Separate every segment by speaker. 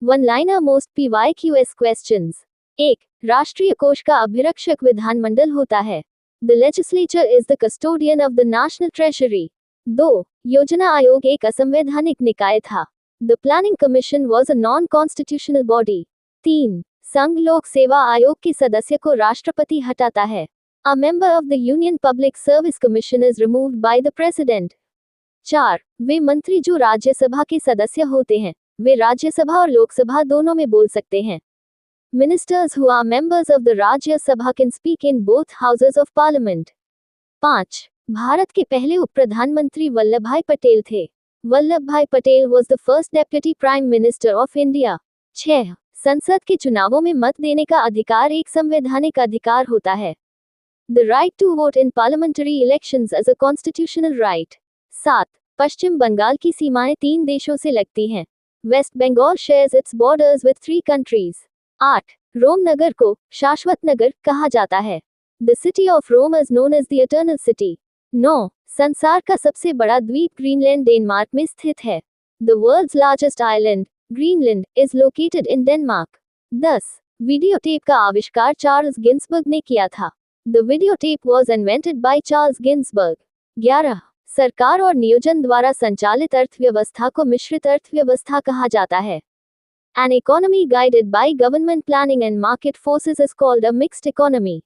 Speaker 1: One liner most PYQS questions. 1. राष्ट्रीय कोष का अभिरक्षक विधानमंडल होता है। The legislature is the custodian of the national treasury. 2. योजना आयोग एक असंवैधानिक निकाय था। The planning commission was a non constitutional body. 3. संघ लोक सेवा आयोग के सदस्य को राष्ट्रपति हटाता है। A member of the Union Public Service Commission is removed by the President. 4. वे मंत्री जो राज्यसभा के सदस्य होते हैं, वे राज्यसभा और लोकसभा दोनों में बोल सकते हैं। Ministers who are members of the Rajya Sabha can speak in both houses of parliament. 5. Bharat के पहले उप प्रधानमंत्री वल्लभ भाई पटेल थे। वल्लभ भाई Patel was the first deputy prime minister of India. 6. संसद के चुनावों में मत देने का अधिकार एक संवैधानिक अधिकार होता है। The right to vote in parliamentary elections is a constitutional right. 7. पश्चिम बंगाल की सीमाएं 3 देशों से लगती हैं। West Bengal shares its borders with 3 countries. 8. रोम नगर को शाश्वत नगर कहा जाता है। The city of Rome is known as the eternal city. 9. संसार का सबसे बड़ा द्वीप ग्रीनलैंड डेनमार्क में स्थित है। The world's largest island, Greenland, is located in Denmark. 10. Video tape का आविष्कार चार्ल्स गिन्सबर्ग ने किया था। The videotape was invented by Charles Ginzburg. 11. सरकार और नियोजन द्वारा संचालित अर्थव्यवस्था को मिश्रित अर्थव्यवस्था कहा जाता है। An economy guided by government planning and market forces is called a mixed economy.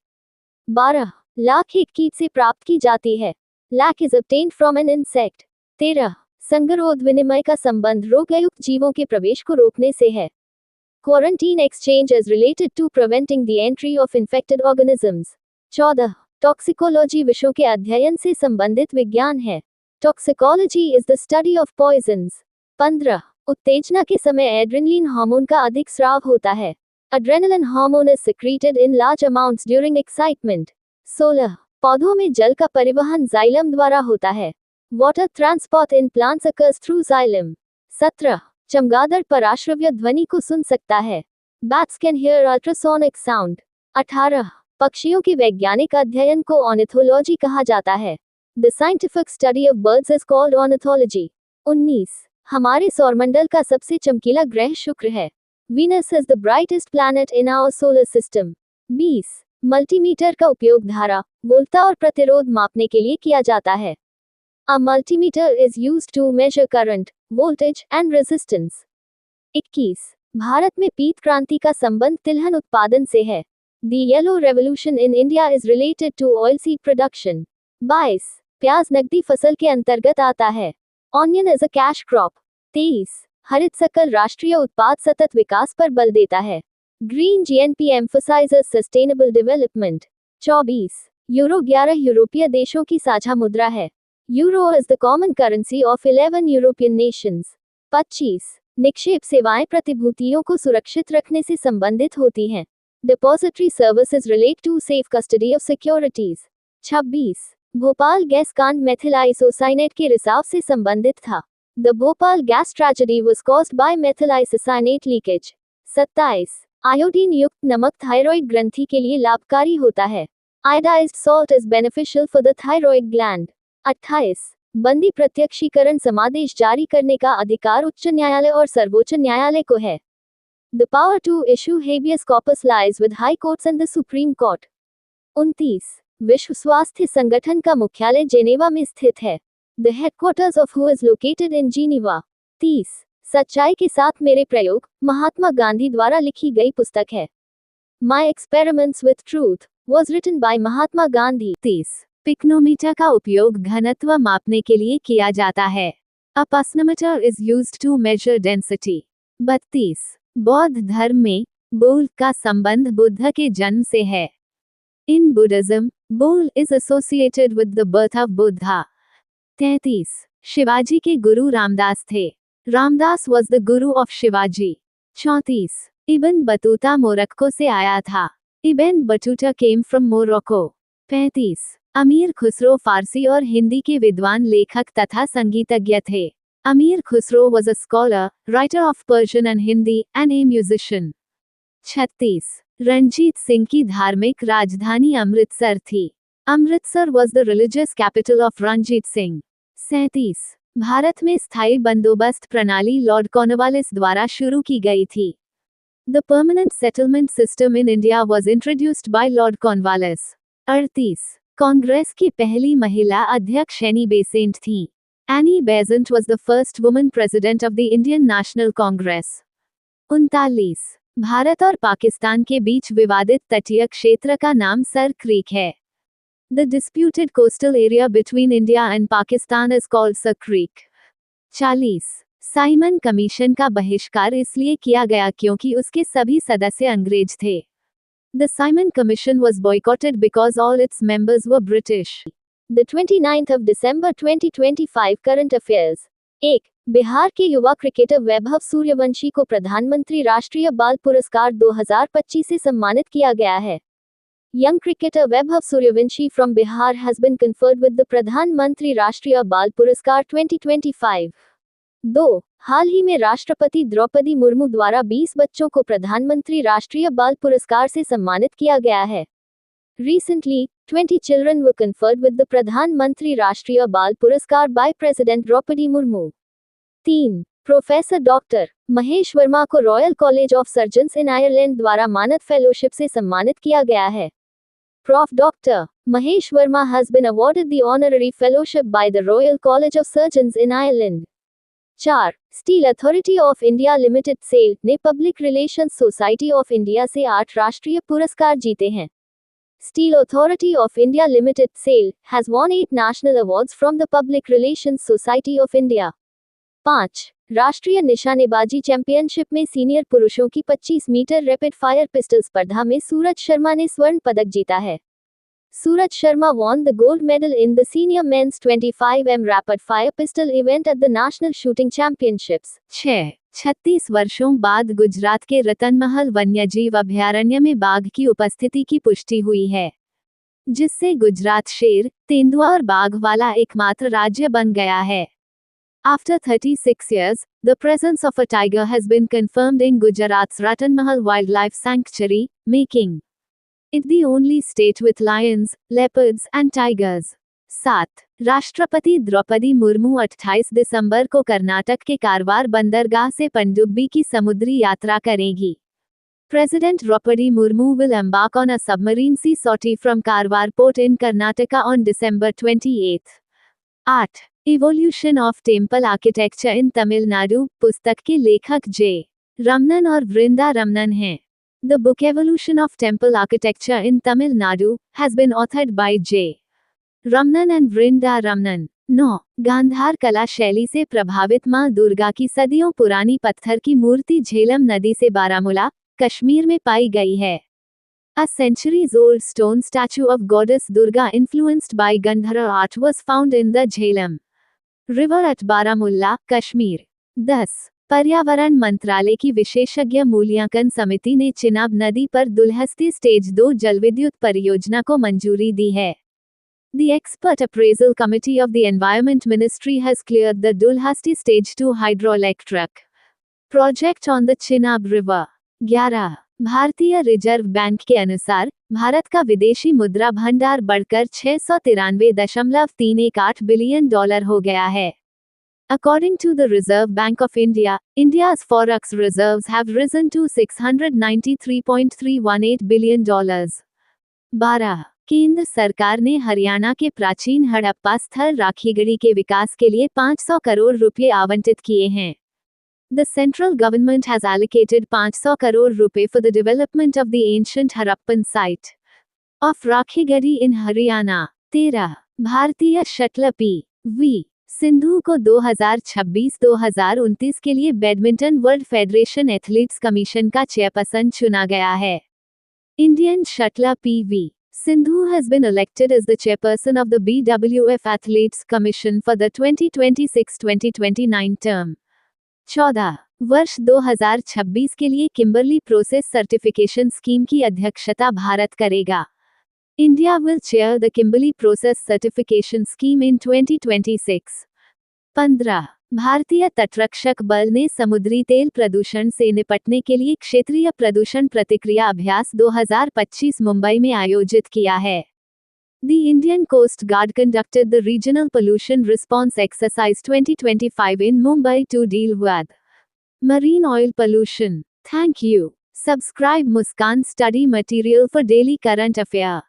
Speaker 1: 12. Lakh एक कीट से प्राप्त की जाती है। Lac is obtained from an insect. 13. संगरोध विनिमय का संबंध रोगयुक्त जीवों के प्रवेश को रोकने से है। Quarantine exchange is related to preventing the entry of infected organisms. 14. Toxicology विषयों के अध्ययन से संबंधित विज्ञान है। Toxicology is the study of poisons. 15. उत्तेजना के समय एड्रेनलिन हार्मोन का अधिक स्राव होता है। Adrenaline hormone is secreted in large amounts during excitement. 16. पौधों में जल का परिवहन जाइलम द्वारा होता है। Water transport in plants occurs through xylem. 17. चमगादड़ पराश्रव्य ध्वनि को सुन सकता है। Bats can hear ultrasonic sound. 18. पक्षियों के वैज्ञानिक अध्ययन को ऑर्निथोलॉजी कहा जाता है। The scientific study of birds is called ornithology. 19. हमारे सौरमंडल का सबसे चमकीला ग्रह शुक्र है। Venus is the brightest planet in our solar system. 20. Multimeter का उपयोग धारा, वोल्टता और प्रतिरोध मापने के लिए किया जाता है। A multimeter is used to measure current, voltage and resistance. 21. Bharat में पीत क्रांति का संबंध तिलहन उत्पादन से है। The Yellow Revolution in India is related to oilseed production. 22. प्याज नकदी फसल के अंतर्गत आता है। Onion is a cash crop. 23. हरित सकल राष्ट्रीय उत्पाद सतत विकास पर बल देता है। Green GNP emphasizes sustainable development. 24. Euro 11 यूरोपीय देशों की साझा मुद्रा है। Euro is the common currency of 11 European nations. 25. निक्षेप सेवाएं प्रतिभूतियों को सुरक्षित रखने से संबंधित होती हैं। Depository services relate to safe custody of securities. 26. Bhopal gas कांड मेथिल आइसोसाइनेट के रिसाव से संबंधित था। The Bhopal gas tragedy was caused by methyl isocyanate leakage. 27. Iodine युक्त नमक थायरॉइड ग्रंथि के लिए लाभकारी होता है। Iodized salt is beneficial for the thyroid gland. 28. बंदी प्रत्यक्षीकरण समादेश जारी करने का अधिकार उच्च न्यायालय और सर्वोच्च न्यायालय को है। The power to issue habeas corpus lies with high courts and the Supreme Court. 29. विश्व स्वास्थ्य संगठन का मुख्यालय जेनेवा में स्थित है। The headquarters of WHO is located in Geneva. 30. सच्चाई के साथ मेरे प्रयोग महात्मा गांधी द्वारा लिखी गई पुस्तक है। My Experiments with Truth was written by Mahatma Gandhi. 30. Pycnometer का उपयोग घनत्व मापने के लिए किया जाता है। A psnometer is used to measure density. 32. बौद्ध धर्म में बुल का संबंध बुद्ध के जन्म से है। In Buddhism bull is associated with the birth of Buddha. 33. Shivaji के गुरु रामदास थे। Ramdas was the Guru of Shivaji. 34. Ibn Battuta Morocco से आया था। इब्न बटूता केम फ्रॉम मोरक्को। 35. अमीर खुसरो फारसी और हिंदी के विद्वान लेखक तथा संगीतज्ञ थे। Amir Khusro was a scholar, writer of Persian and Hindi, and a musician. 36. Ranjit Singh की धार्मिक राजधानी अमृतसर थी। Amritsar was the religious capital of Ranjit Singh. 37. Bharat में स्थायी बंदोबस्त प्रणाली लॉर्ड कॉर्नवालिस द्वारा शुरू की गई थी। The permanent settlement system in India was introduced by Lord Cornwallis। 38 Congress की पहली महिला अध्यक्ष एनी बेसेंट थी। Annie Besant was the first woman president of the Indian National Congress। 39 Bharat और पाकिस्तान के बीच विवादित तटीय क्षेत्र का नाम सर क्रीक है। The disputed coastal area between India and Pakistan is called Sir Creek। 40 Simon commission का बहिष्कार इसलिए किया गया क्योंकि उसके सभी सदस्य अंग्रेज थे। The Simon Commission was boycotted because all its members were British। The 29th of December 2025 current affairs। 1 Bihar के युवा क्रिकेटर वैभव सूर्यवंशी को प्रधानमंत्री राष्ट्रीय बाल पुरस्कार 2025 से सम्मानित किया गया है। Young cricketer Vaibhav Suryavanshi from Bihar has been conferred with the Pradhan Mantri Rashtriya Bal Puraskar 2025। 2 हाल ही में राष्ट्रपति द्रौपदी मुर्मू द्वारा 20 बच्चों को प्रधानमंत्री राष्ट्रीय बाल पुरस्कार से सम्मानित किया गया है। Recently, 20 children were conferred with the Pradhan Mantri Rashtriya Bal Puraskar by President Draupadi Murmu। 3 professor doctor Mahesh Verma को royal college of surgeons in Ireland द्वारा मानद फेलोशिप से सम्मानित किया गया है। Prof. Dr. Mahesh Verma has been awarded the honorary fellowship by the Royal College of Surgeons in Ireland। 4 steel authority of India limited SAIL ने public relations society of India से 8 राष्ट्रीय पुरस्कार जीते हैं। Steel Authority of India Limited SAIL has won 8 national awards from the Public Relations Society of India। 5 राष्ट्रीय निशानेबाजी championship में senior पुरुषों की 25 मीटर रैपिड फायर पिस्टल स्पर्धा में सूरज शर्मा ने स्वर्ण पदक जीता है। Suraj Sharma won the gold medal in the senior men's 25m rapid fire pistol event at the National Shooting Championships। 6 36 वर्षों बाद गुजरात के रतनमहल वन्यजीव अभयारण्य में बाघ की उपस्थिति की पुष्टि हुई है, जिससे गुजरात शेर, तेंदुआ और बाघ वाला एकमात्र राज्य बन गया है। After 36 years, the presence of a tiger has been confirmed in Gujarat's Ratanmahal Wildlife Sanctuary, making it the only state with lions, leopards and tigers। 7 राष्ट्रपति द्रौपदी मुर्मू 28 दिसंबर को कर्नाटक के कारवार बंदरगाह से पनडुब्बी की समुद्री यात्रा करेगी। President Draupadi Murmu will embark on a submarine sea sortie from Karwar port in Karnataka on December 28। 8 Evolution of Temple Architecture in Tamil Nadu पुस्तक के लेखक जे रमनन और वृंदा रमनन हैं। The book Evolution of Temple Architecture in Tamil Nadu has been authored by J. Ramanan and Vrinda Ramanan। 9 Gandhara कला शैली से प्रभावित मां दुर्गा की सदियों पुरानी पत्थर की मूर्ति झेलम नदी से बारामूला, कश्मीर में पाई गई है। A centuries-old stone statue of goddess Durga influenced by Gandhara art was found in the Jhelum River at Baramulla, Kashmir. 10 पर्यावरण मंत्रालय की विशेषज्ञ मूल्यांकन समिति ने चिनाब नदी पर दुलहस्ती स्टेज 2 जलविद्युत परियोजना को मंजूरी दी है। The expert appraisal committee of the Environment Ministry has cleared the Dulhasti Stage 2 hydroelectric project on the Chenab River। 11 भारतीय रिजर्व बैंक के अनुसार भारत का विदेशी मुद्रा भंडार बढ़कर $693.318 बिलियन हो गया है। According to the Reserve Bank of India, India's forex reserves have risen to $693.318 billion। 12 केंद्र सरकार ने हरियाणा के प्राचीन हड़प्पा स्थल राखीगढ़ी के विकास के लिए 500 करोड़ रुपए आवंटित किए हैं। The central government has allocated 500 crore rupee for the development of the ancient Harappan site of Rakhigarhi in Haryana। 13 भारतीय शटलर पी.वी. सिंधु को 2026-2029 के लिए badminton world federation athletes commission का चेयरपर्सन चुना गया है। Indian shuttler P V. Sindhu has been elected as the chairperson of the BWF Athletes Commission for the 2026-2029 term। 14 वर्ष 2026 के लिए किम्बरली प्रोसेस सर्टिफिकेशन स्कीम की अध्यक्षता भारत करेगा। India will chair the Kimberley Process Certification Scheme in 2026। 15 भारतीय तटरक्षक बल ने समुद्री तेल प्रदूषण से निपटने के लिए क्षेत्रीय प्रदूषण प्रतिक्रिया अभ्यास 2025 मुंबई में आयोजित किया है। The Indian Coast Guard conducted the Regional Pollution Response Exercise 2025 in Mumbai to deal with marine oil pollution. Thank you. Subscribe Muskan Study Material for daily current affair.